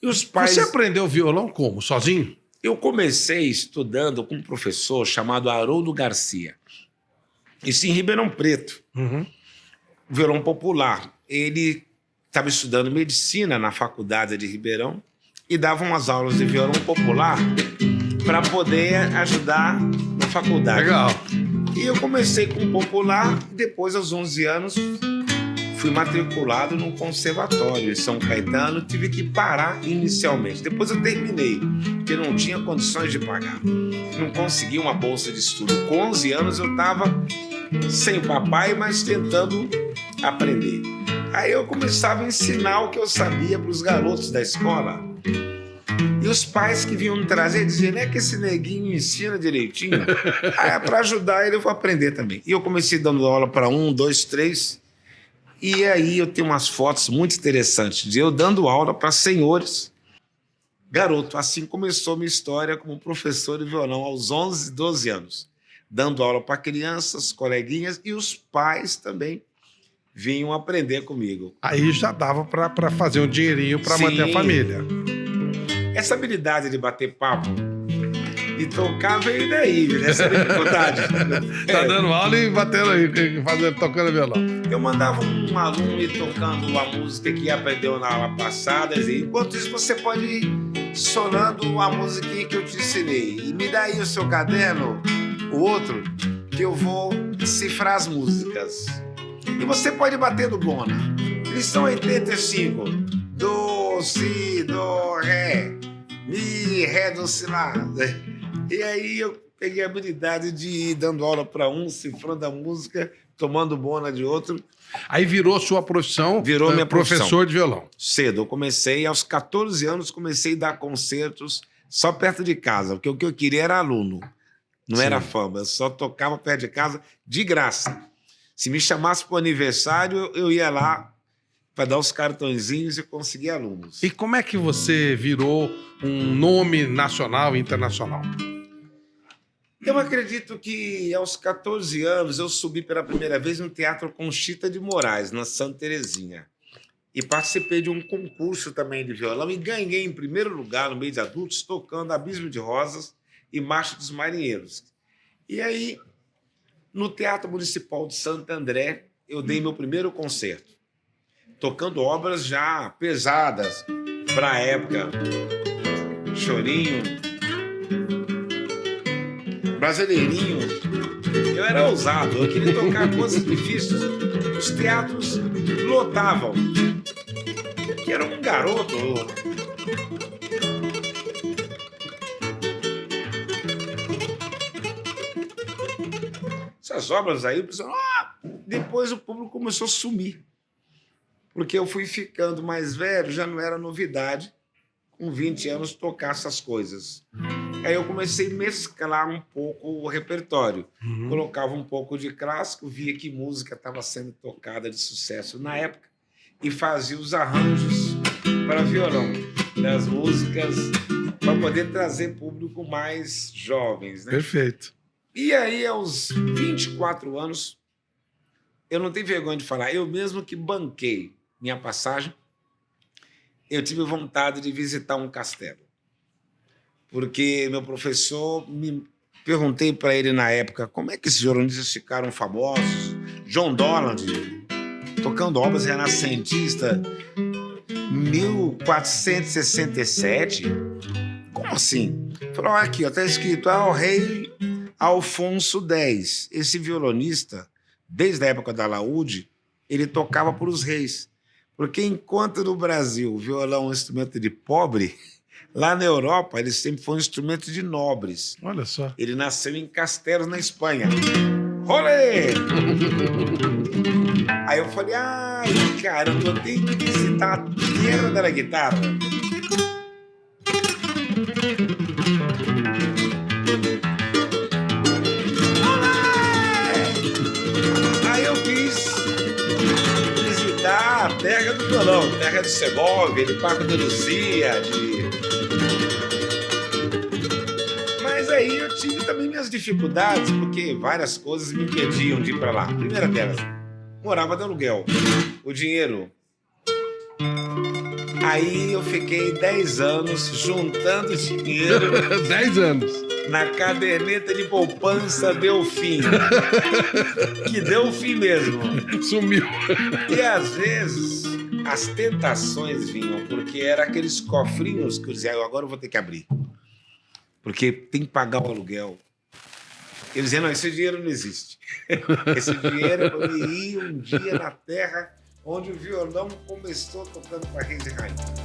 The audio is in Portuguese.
E os pais... Você aprendeu violão como? Sozinho? Eu comecei estudando com um professor chamado Haroldo Garcia. Isso em Ribeirão Preto. Uhum. Violão popular. Ele estava estudando medicina na faculdade de Ribeirão e dava umas aulas de violão popular para poder ajudar na faculdade. Legal. E eu comecei com o popular e depois, aos 11 anos, fui matriculado num conservatório em São Caetano. Tive que parar inicialmente. Depois eu terminei, porque não tinha condições de pagar. Não consegui uma bolsa de estudo. Com 11 anos eu estava sem papai, mas tentando aprender. Aí eu começava a ensinar o que eu sabia para os garotos da escola. E os pais que vinham me trazer diziam, não é que esse neguinho ensina direitinho? Aí para ajudar ele eu vou aprender também. E eu comecei dando aula para 1, 2, 3. E aí eu tenho umas fotos muito interessantes de eu dando aula para senhores. Garoto, assim começou a minha história como professor de violão aos 11, 12 anos. Dando aula para crianças, coleguinhas, e os pais também vinham aprender comigo. Aí já dava para fazer um dinheirinho para manter a família. Essa habilidade de bater papo e tocar veio daí, nessa dificuldade. Tá dando aula e batendo aí, tocando violão. Eu mandava um aluno ir tocando a música que aprendeu na aula passada, e enquanto isso você pode ir sonando a musiquinha que eu te ensinei. E me dá aí o seu caderno, o outro, que eu vou cifrar as músicas. E você pode bater do bona. Lição 85. Do, si, do, ré. Mi, ré, do, si, lá. E aí eu peguei a habilidade de ir dando aula para um, cifrando a música, tomando bona de outro. Aí virou sua profissão? Virou minha profissão. Professor de violão. Cedo. Eu comecei, aos 14 anos, comecei a dar concertos só perto de casa, porque o que eu queria era aluno. Não era fama, eu só tocava perto de casa de graça. Se me chamasse para o aniversário, eu ia lá para dar os cartõezinhos e conseguir alunos. E como é que você virou um nome nacional e internacional? Eu acredito que aos 14 anos eu subi pela primeira vez no Teatro Conchita de Moraes, na Santa Terezinha. E participei de um concurso também de violão e ganhei em primeiro lugar no meio de adultos, tocando Abismo de Rosas e Marcha dos Marinheiros. E aí, no Teatro Municipal de Santo André, eu dei meu primeiro concerto, tocando obras já pesadas para a época. Chorinho, Brasileirinho. Eu era ousado, eu queria tocar coisas difíceis. Os teatros lotavam. Que era um garoto. Essas obras aí, o pessoal, depois o público começou a sumir. Porque eu fui ficando mais velho, já não era novidade, com 20 anos, tocar essas coisas. Aí eu comecei a mesclar um pouco o repertório. Colocava um pouco de clássico, via que música estava sendo tocada de sucesso na época e fazia os arranjos para violão das músicas para poder trazer público mais jovens, né? Perfeito. E aí, aos 24 anos, eu não tenho vergonha de falar, eu mesmo que banquei minha passagem, eu tive vontade de visitar um castelo. Porque meu professor, perguntei para ele na época, como é que esses violonistas ficaram famosos? John Dolland, tocando obras renascentistas, 1467. Como assim? Falou, aqui, está escrito, o rei Alfonso X. Esse violonista, desde a época da alaúde, ele tocava para os reis. Porque enquanto no Brasil o violão é um instrumento de pobre, lá na Europa ele sempre foi um instrumento de nobres. Olha só. Ele nasceu em Castelos, na Espanha. Olê! Aí eu falei, caramba, eu tenho que visitar a terra da guitarra. Aí eu quis visitar a terra do violão, terra de Segovia, de Paco de Lucia, Mas aí eu tive também minhas dificuldades, porque várias coisas me impediam de ir para lá. A primeira delas, morava de aluguel. O dinheiro. Aí eu fiquei 10 anos juntando dinheiro 10 anos. na caderneta de poupança Delfim. Que deu fim mesmo. Sumiu. E às vezes as tentações vinham, porque era aqueles cofrinhos que eu dizia, agora eu vou ter que abrir. Porque tem que pagar o aluguel. Eu dizia, não, esse dinheiro não existe. Esse dinheiro eu ia um dia na terra onde o violão começou tocando com a Reis e Rainha.